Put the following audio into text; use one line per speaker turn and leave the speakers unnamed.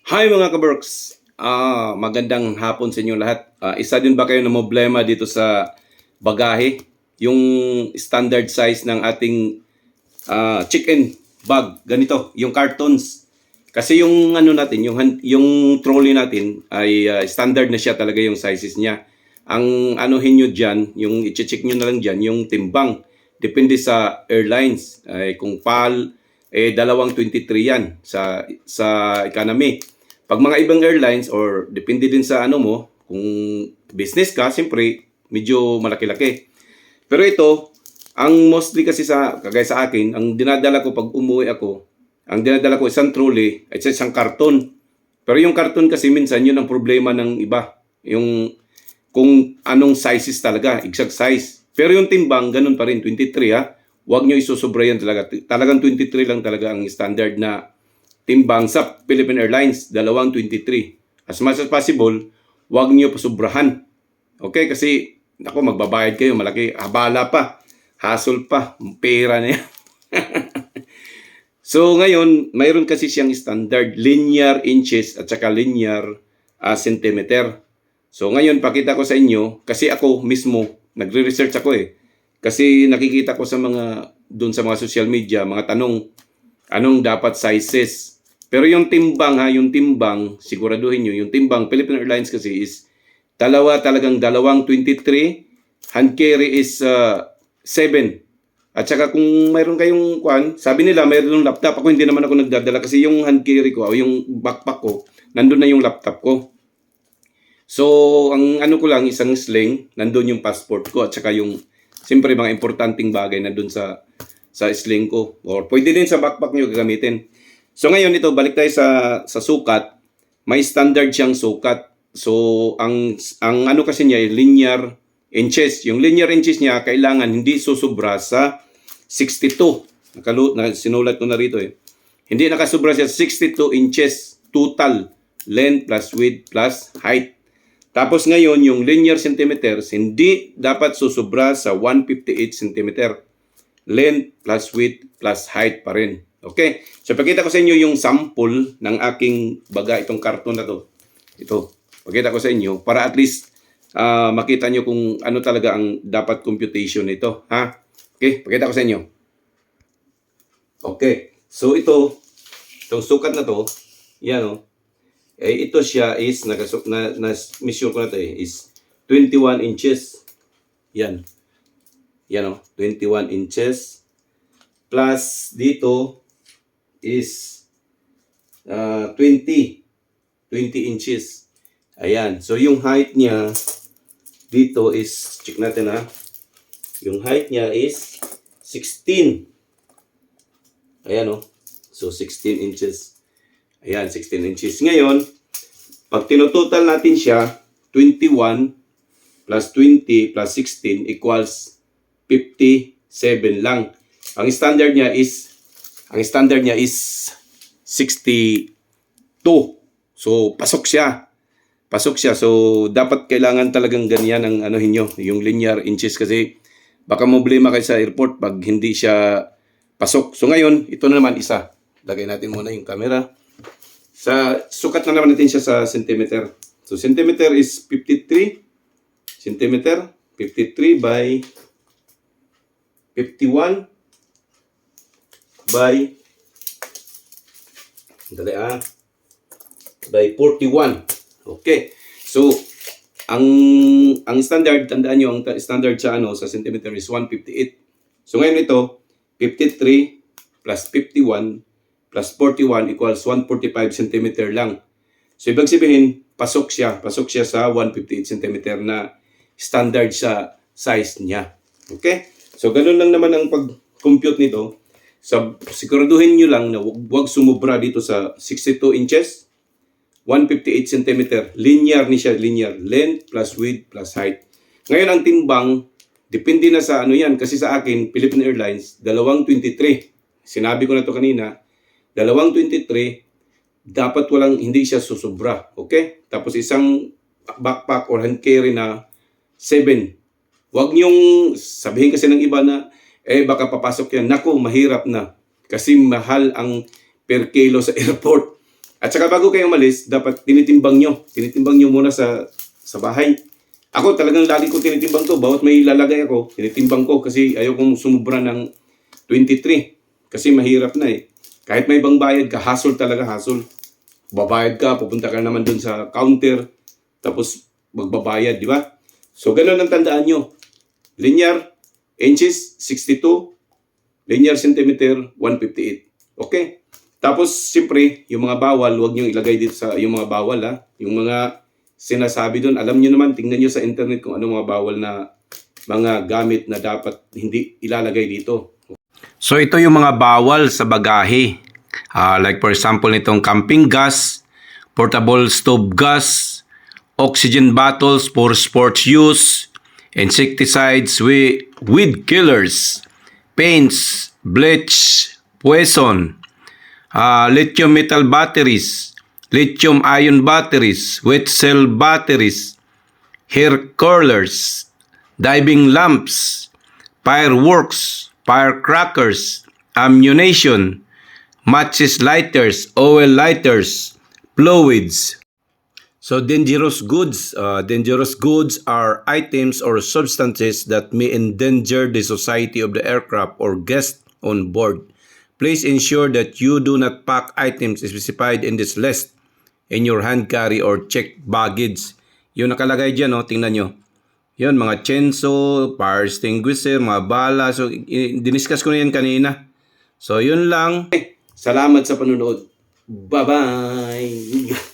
Hi mga ka-Berks! Magandang hapon sa inyo lahat. Isa din ba kayo na problema dito sa bagahe? Yung standard size ng ating chicken bag, ganito, yung cartons. Kasi yung ano natin, yung trolley natin ay standard na siya talaga yung sizes niya. Ang anuhin nyo dyan, yung i-check nyo na lang dyan, yung timbang. Depende sa airlines. Kung PAL, 223 yan sa economy. Pag mga ibang airlines or depende din sa ano mo, kung business ka, siyempre medyo malaki-laki. Pero ito, ang mostly kasi kagaya sa akin, ang dinadala ko pag umuwi ako, ang dinadala ko isang trolley at isang karton. Pero yung karton kasi minsan yun ang problema ng iba. Yung kung anong sizes talaga, exact size. Pero yung timbang, ganun pa rin, 23 ha. Huwag nyo isusobra yan talaga. Talagang 23 lang talaga ang standard na timbang sa Philippine Airlines, 23. As much as possible, huwag nyo pasubrahan. Okay? Kasi, ako, magbabayad kayo, malaki, habala pa, hassle pa, pera na yan. So, ngayon, mayroon kasi siyang standard linear inches at saka linear centimeter. So, ngayon, pakita ko sa inyo, kasi ako mismo, nagre-research ako Kasi nakikita ko sa doon sa mga social media, mga tanong, anong dapat sizes. Pero yung timbang, siguraduhin nyo, yung timbang, Philippine Airlines kasi is talagang dalawang 23, hand carry is 7. At saka kung mayroon kayong sabi nila mayroon ng laptop. Ako hindi naman ako nagdadala kasi yung hand carry ko o yung backpack ko, nandun na yung laptop ko. So, ang ano ko lang, isang sling, nandun yung passport ko at saka yung, siyempre mga importanteng bagay nandun sa sling ko. Or pwede din sa backpack nyo gagamitin. So ngayon ito, balik tayo sa sukat. May standard siyang sukat. So, ang ano kasi niya, linear inches. Yung linear inches niya, kailangan hindi susubra sa 62. Sinulat ko na rito Hindi nakasubra siya 62 inches total length plus width plus height. Tapos ngayon, yung linear centimeters, hindi dapat susubra sa 158 centimeter. Length plus width plus height pa rin. Okay? So, pakita ko sa inyo yung sample ng aking baga, itong karton na to. Ito. Pakita ko sa inyo para at least makita nyo kung ano talaga ang dapat computation nito. Ha? Okay? Pakita ko sa inyo. Okay. So, itong sukat na to, yan ito siya is, na-measure ko na to is 21 inches. Yan. Yan 21 inches. Plus dito is 20 inches. Ayan. So yung height niya dito is, check natin yung height niya is 16. Ayan So 16 inches. Ayan, 16 inches. Ngayon, pag tinutotal natin siya, 21 plus 20 plus 16 equals 57 lang. Ang standard niya is 62. So pasok siya. So dapat kailangan talagang ganyan ang anuhin nyo, yung linear inches kasi baka problema kayo sa airport pag hindi siya pasok. So ngayon, ito na naman isa. Lagay natin muna yung camera. Sukat na naman natin siya sa centimeter. So centimeter is 53 centimeter. 53 by 51 by by 41. Okay. So ang standard, tandaan niyo ang standard sa centimeter is 158. So ngayon ito 53 plus 51 plus 41 equals 145 cm lang. So ibig sabihin, pasok siya sa 158 cm na standard sa size niya. Okay? So ganun lang naman ang pag-compute nito. So siguraduhin niyo lang na huwag sumubra dito sa 62 inches, 158 cm. Linear ni siya, linear. Length plus width plus height. Ngayon ang timbang, depende na sa yan. Kasi sa akin, Philippine Airlines, 223. Sinabi ko na to kanina, 223, dapat hindi siya susubra. Okay? Tapos isang backpack or hand carry na 7. Huwag niyong sabihin kasi ng iba na, baka papasok yan. Naku, mahirap na. Kasi mahal ang per kilo sa airport. At saka bago kayo umalis, dapat tinitimbang nyo. Tinitimbang nyo muna sa bahay. Ako talagang lagi ko tinitimbang to. Bawat may lalagay ako, tinitimbang ko kasi ayaw kong sumubra ng 23. Kasi mahirap na eh. Kahit may ibang bayad ka, hassle talaga, hassle. Babayad ka, pupunta ka naman dun sa counter, tapos magbabayad, di ba? So, ganun ang tandaan nyo. Linear, inches, 62. Linear centimeter, 158. Okay? Tapos, siyempre, yung mga bawal, huwag nyo ilagay dito sa yung mga bawal, ha? Yung mga sinasabi doon, alam nyo naman, tingnan nyo sa internet kung ano mga bawal na mga gamit na dapat hindi ilalagay dito. So, ito yung mga bawal sa bagahe. Like for example, nitong camping gas, portable stove gas, oxygen bottles for sports use, insecticides with weed killers, paints, bleach, poison, lithium metal batteries, lithium ion batteries, wet cell batteries, hair curlers, diving lamps, fireworks, firecrackers, ammunition, matches lighters, oil lighters, fluids. So dangerous goods. Dangerous goods are items or substances that may endanger the society of the aircraft or guests on board. Please ensure that you do not pack items specified in this list in your hand carry or check baggage. Yung nakalagay dyan, oh, tingnan nyo. Yun, mga chainsaw, fire extinguisher, mga bala. So, diniscuss ko na yan kanina. So, yun lang. Salamat sa panunood. Bye-bye!